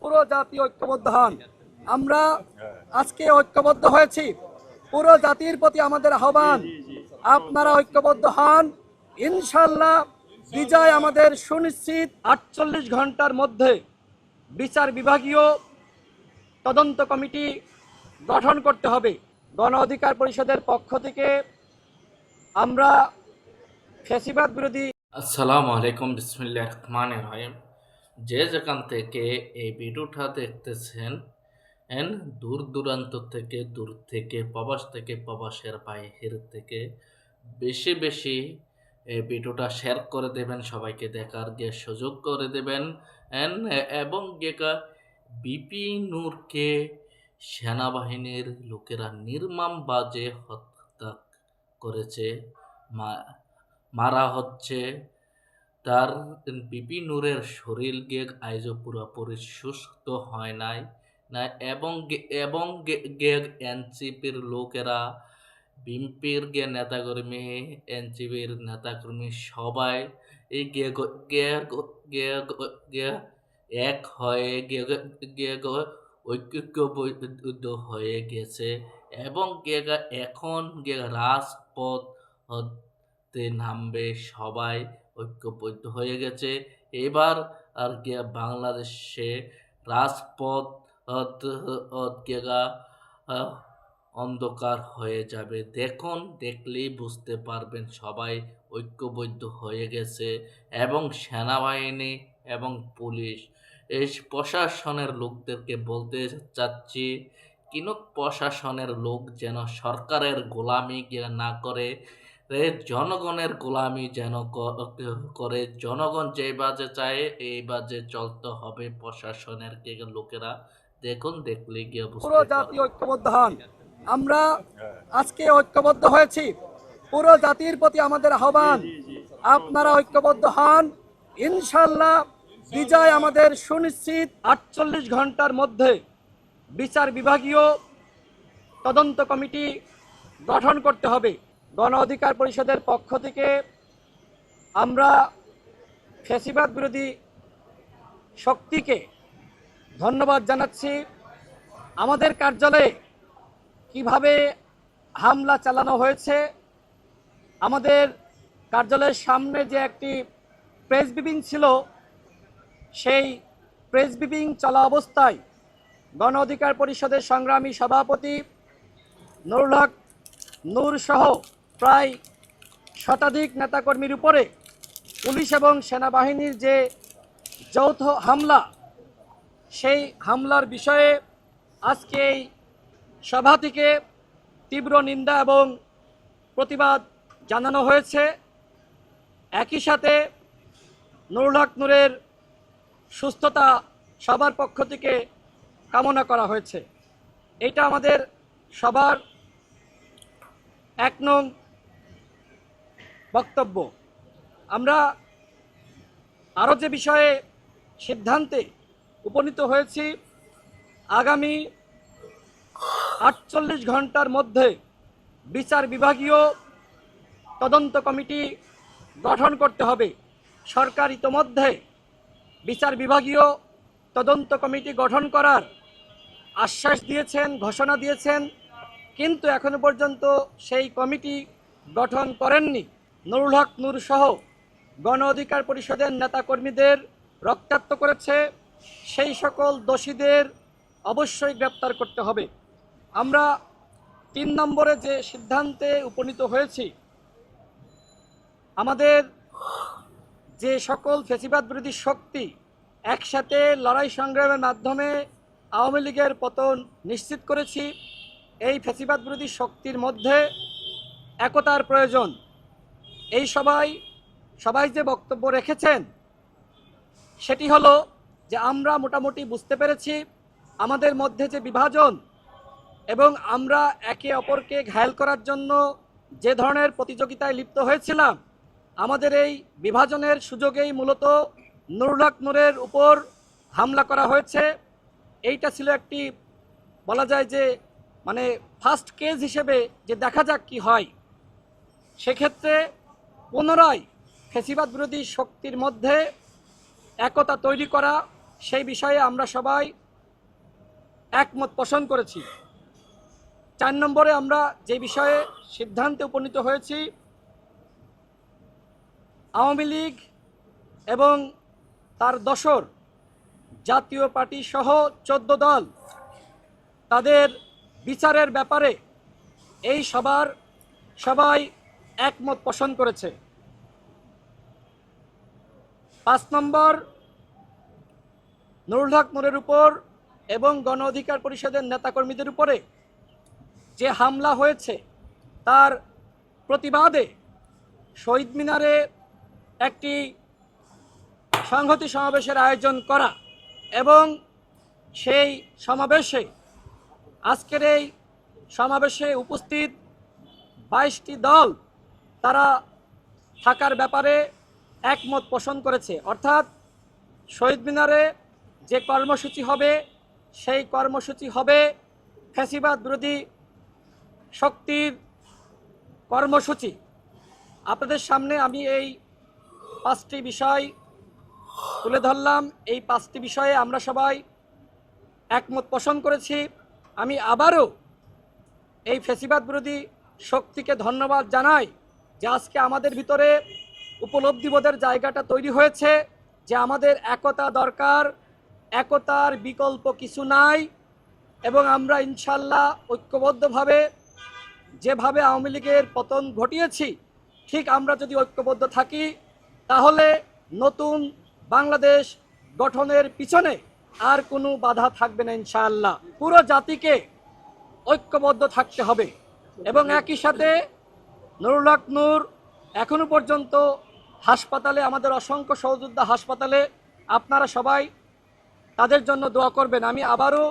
পুরো জাতি ঐক্যবদ্ধ হন। আমরা আজকে ঐক্যবদ্ধ হয়েছি, পুরো জাতির প্রতি আমাদের আহ্বান, আপনারা ঐক্যবদ্ধ হন। ইনশাল্লাহ বিজয় আমাদের সুনিশ্চিত। 48 ঘন্টার মধ্যে বিচার বিভাগীয় তদন্ত কমিটি গঠন করতে হবে। গণ অধিকার পরিষদের পক্ষ থেকে আমরা ফ্যাসিবাদ বিরোধী। আসসালামু আলাইকুম, বিসমিল্লাহির রহমানির রহিম। যে যেখান থেকে এই ভিডিওটা দেখতেছেন, দূর দূরান্ত থেকে, দূর থেকে, প্রবাস থেকে, প্রবাসের বাইরের থেকে বেশি বেশি এই ভিডিওটা শেয়ার করে দেবেন, সবাইকে দেখার গিয়ে সুযোগ করে দেবেন। এবং বিপি নূরকে সেনাবাহিনীর লোকেরা নির্মম বাজে হত্যা করেছে, মারা হচ্ছে। তার বিপি নূরের শরীর আইজও পুরোপুরি সুস্থ হয় নাই না, এবং এনসিপির লোকেরা, বিএনপির নেতাকর্মী, এনসিপির নেতাকর্মী সবাই এই এক হয়ে ঐক্যবদ্ধ হয়ে গেছে এবং এখন রাজপথ নামবে, সবাই ঐক্যবদ্ধ হয়ে গেছে। এবার আর বাংলাদেশে রাজপথ অন্ধকার হয়ে যাবে। দেখলেই বুঝতে পারবেন সবাই ঐক্যবদ্ধ হয়ে গেছে। এবং সেনাবাহিনী এবং পুলিশ, এই প্রশাসনের লোকদেরকে বলতে চাচ্ছি, প্রশাসনের লোক যেন সরকারের গোলামি না করে, জনগণের গোলামি যেন করে। জনগণ যে বাজে চায় এই বাজে চলতে হবে প্রশাসনের লোকেরা। দেখলে গিয়ে পুরো বুঝতে জাতি পারবেন। ঐক্যবদ্ধ হন। আমরা আজকে ঐক্যবদ্ধ হয়েছি, পুরো জাতির প্রতি আমাদের আহ্বান, আপনারা ঐক্যবদ্ধ হন। ইনশাল্লাহ বিজয় আমাদের সুনিশ্চিত। 48 ঘন্টার মধ্যে বিচার বিভাগীয় তদন্ত কমিটি গঠন করতে হবে। গণ অধিকার পরিষদের পক্ষ থেকে আমরা ফ্যাসিবাদ বিরোধী শক্তিকে ধন্যবাদ জানাচ্ছি। আমাদের কার্যালয়ে কিভাবে হামলা চালানো হয়েছে, আমাদের কার্যালয়ের সামনে যে একটি প্রেস ব্রিফিং ছিল, সেই প্রেস ব্রিফিং চলা অবস্থায় গণ অধিকার পরিষদের সংগ্রামী সভাপতি নুরুল হক নূর সহ প্রায় শতাধিক নেতাকর্মীর উপরে পুলিশ এবং সেনাবাহিনীর যে যৌথ হামলা, সেই হামলার বিষয়ে আজকে এই সভা থেকে তীব্র নিন্দা এবং প্রতিবাদ জানানো হয়েছে। একই সাথে নুরুল হক নূরের সুস্থতা সবার পক্ষ থেকে কামনা করা হয়েছে। এটা আমাদের সবার 1 নং বক্তব্য। আমরা আরও যে বিষয়ে সিদ্ধান্তে উপনীত হয়েছি, আগামী 48 ঘন্টার মধ্যে বিচার বিভাগীয় তদন্ত কমিটি গঠন করতে হবে। সরকার ইতোমধ্যে বিচার বিভাগীয় তদন্ত কমিটি গঠন করার আশ্বাস দিয়েছেন, ঘোষণা দিয়েছেন, কিন্তু এখনো পর্যন্ত সেই কমিটি গঠন করেননি। নুরুল হক নূর সহ গণ অধিকার পরিষদের নেতাকর্মীদের রক্তাক্ত করেছে, সেই সকল দোষীদের অবশ্যই গ্রেপ্তার করতে হবে। আমরা 3 নম্বরে যে সিদ্ধান্তে উপনীত হয়েছি, আমাদের যে সকল ফ্যাসিবাদ বিরোধী শক্তি একসাথে লড়াই সংগ্রামের মাধ্যমে আওয়ামী লীগের পতন নিশ্চিত করেছি, এই ফ্যাসিবাদ বিরোধী শক্তির মধ্যে একতার প্রয়োজন। এই সবাই যে বক্তব্য রেখেছেন, সেটি হলো যে আমরা মোটামুটি বুঝতে পেরেছি আমাদের মধ্যে যে বিভাজন এবং আমরা একে অপরকে ঘায়েল করার জন্য যে ধরনের প্রতিযোগিতায় লিপ্ত হয়েছিলাম, আমাদের এই বিভাজনের সুযোগেই মূলত নুরুল হক নূরের উপর হামলা করা হয়েছে। এইটা ছিল একটি, বলা যায় যে ফার্স্ট কেস হিসেবে যে দেখা যাক কি হয়। সেক্ষেত্রে পুনরায় ফ্যাসিবাদ বিরোধী শক্তির মধ্যে একতা তৈরি করা সেই বিষয়ে আমরা সবাই একমত পোষণ করেছি। 4 নম্বরে আমরা যে বিষয়ে সিদ্ধান্তে উপনীত হয়েছি, আওয়ামী লীগ এবং তার দশর জাতীয় পার্টি সহ 14 দল তাদের বিচারের ব্যাপারে এই সবাই একমত পোষণ করেছে। 5 নম্বর, নুরুল হক নূরের উপর এবং গণ অধিকার পরিষদের নেতাকর্মীদের উপরে যে হামলা হয়েছে তার প্রতিবাদে শহীদ মিনারে একটি সংহতি সমাবেশের আয়োজন করা এবং সেই সমাবেশে আজকের এই সমাবেশে উপস্থিত 22টি দল তারা থাকার ব্যাপারে একমত পোষণ করেছে। অর্থাৎ শহীদ মিনারে যে কর্মসূচি হবে সেই কর্মসূচি হবে ফ্যাসিবাদ বিরোধী শক্তির কর্মসূচি। আপনাদের সামনে আমি এই 5টি বিষয় তুলে ধরলাম। এই 5টি বিষয়ে আমরা সবাই একমত পোষণ করেছি। আমি আবারও এই ফ্যাসিবাদ বিরোধী শক্তিকে ধন্যবাদ জানাই যে আজকে আমাদের ভিতরে উপলব্ধিবোধের জায়গাটা তৈরি হয়েছে যে আমাদের একতা দরকার, একতার বিকল্প কিছু নাই এবং আমরা ইনশাল্লাহ ঐক্যবদ্ধভাবে যেভাবে আওয়ামী লীগের পতন ঘটিয়েছি ঠিক আমরা যদি ঐক্যবদ্ধ থাকি তাহলে নতুন বাংলাদেশ গঠনের পিছনে আর কোনো বাধা থাকবে না ইনশাআল্লাহ। পুরো জাতিকে ঐক্যবদ্ধ থাকতে হবে এবং একই সাথে নুরুল হক নূর এখনো পর্যন্ত হাসপাতালে, আমাদের অসংখ্য সহযোদ্ধা হাসপাতালে, আপনারা সবাই তাদের জন্য দোয়া করবেন। আমি আবারও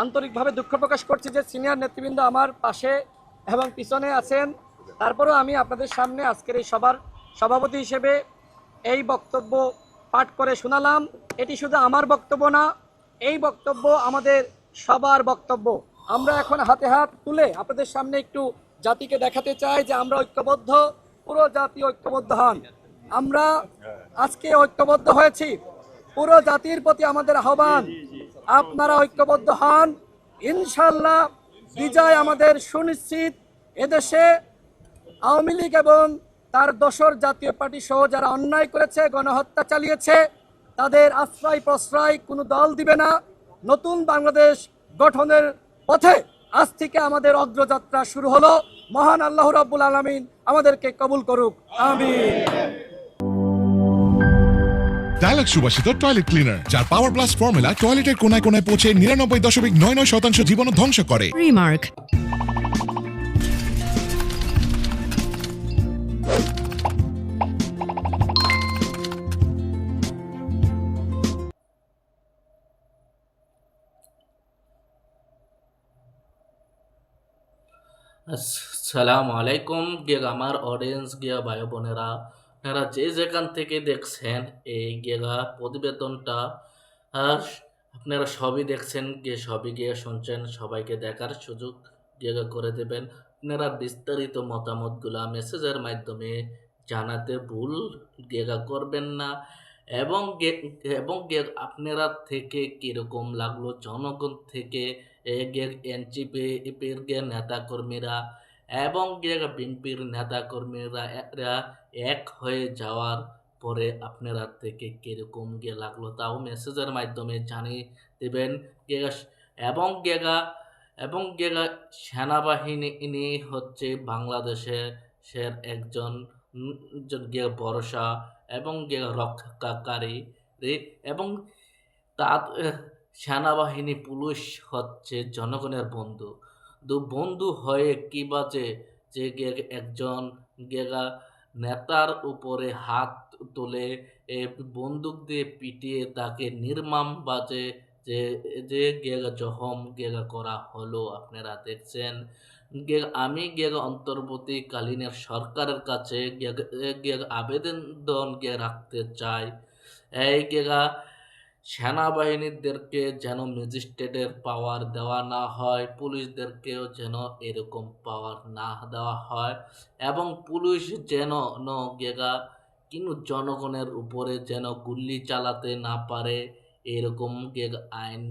আন্তরিকভাবে দুঃখ প্রকাশ করছি যে সিনিয়র নেতৃবৃন্দ আমার পাশে এবং পিছনে আছেন, তারপরেও আমি আপনাদের সামনে আজকের এই সভার সভাপতি হিসেবে এই বক্তব্য পাঠ করে শোনালাম। এটি শুধু আমার বক্তব্য না, এই বক্তব্য আমাদের সবার বক্তব্য। আমরা এখন হাতে হাত তুলে আপনাদের সামনে একটু জাতিকে দেখাতে চাই যে আমরা ঐক্যবদ্ধ, পুরো জাতি ঐক্যবদ্ধ হন। আমরা আজকে ঐক্যবদ্ধ হয়েছি, পুরো জাতির প্রতি আমাদের আহ্বান, আপনারা ঐক্যবদ্ধ হন। ইনশাল্লাহ বিজয় আমাদের সুনিশ্চিত। এদেশে আওয়ামী লীগ এবং তার দশর জাতীয় পার্টি সহ যারা অন্যায় করেছে, গণহত্যা চালিয়েছে, তাদের আশ্রয় প্রশ্রয় কোনো দল দিবে না। নতুন বাংলাদেশ গঠনের পথে আজ থেকে আমাদের অগ্রযাত্রা শুরু হলো। মহান আল্লাহ রাব্বুল আলামিন আমাদেরকে কবুল করুক, আমিন। ডায়ালগ সুবাসিত টয়লেট ক্লিনার, যার পাওয়ার প্লাস ফর্মুলা টয়লেটের কোনায় কোনায় পৌঁছে 99.99% জীবাণু ধ্বংস করে। রিমার্ক। আসসালামু আলাইকুম আমার অডিয়েন্স ভাই বোনেরা, আপনারা যে যেখান থেকে দেখছেন এই প্রতিবেদনটা, আহ, আপনারা সবই দেখছেন, সবই শুনছেন, সবাইকে দেখার সুযোগ করে দেবেন। আপনারা বিস্তারিত মতামতগুলো মেসেজের মাধ্যমে জানাতে ভুল করবেন না এবং আপনারা থেকে কিরকম লাগলো, জনগণ থেকে এনসিপির নেতাকর্মীরা এবং বিএনপির নেতাকর্মীরা এরা এক হয়ে যাওয়ার পরে আপনারা থেকে কিরকম লাগলো তাও মেসেজের মাধ্যমে জানিয়ে দেবেন। এবং সেনাবাহিনী হচ্ছে বাংলাদেশের একজন ভরসা এবং রক্ষাকারী এবং তার সেনাবাহিনী পুলিশ হচ্ছে জনগণের বন্ধু। বন্ধু হয়ে কি বাজে যে একজন নেতার উপরে হাত তুলে বন্দুক দিয়ে পিটিয়ে তাকে নির্মম বাজে যে যে জখম করা হলো আপনারা দেখছেন। আমি অন্তর্বর্তীকালীনের সরকারের কাছে আবেদন রাখতে চাই, এই সেনাবাহিনীদেরকে যেন ম্যাজিস্ট্রেটের পাওয়ার দেওয়া না হয়, পুলিশদেরকেও যেন এরকম পাওয়ার না দেওয়া হয় এবং পুলিশ যেন কিন্তু জনগণের উপরে যেন গুলি চালাতে না পারে। এরকম আইন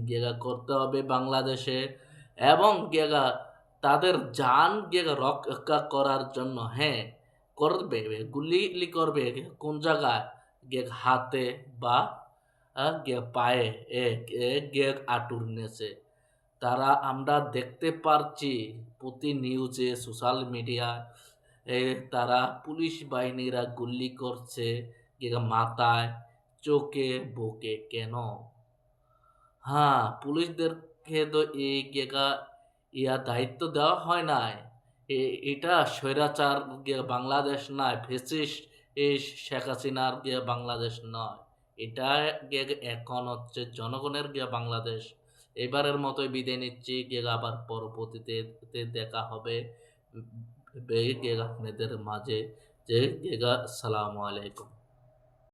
করতে হবে বাংলাদেশে, এবং তাদের জান রক্ষা করার জন্য, হ্যাঁ, করবে, গুলি করবে কোন জায়গায়, হাতে বা পায়ে, আঁটুর নিচে। তারা আমরা দেখতে পারছি প্রতি নিউজে, সোশ্যাল মিডিয়ায় তারা পুলিশ বাহিনীরা গুলি করছে মাথায়, চোখে, বুকে। কেন? হ্যাঁ, পুলিশদেরকে তো এই দায়িত্ব দেওয়া হয় নাই। এটা স্বৈরাচার বাংলাদেশ নয়, ফ্যাসিস্ট শেখ হাসিনার বাংলাদেশ নয়। এটা এখন হচ্ছে জনগণের বাংলাদেশ। এবারের মতোই বিদায় নিচ্ছি, আবার পরবর্তীতে দেখা হবে আপনাদের মাঝে। যে আসসালামু আলাইকুম।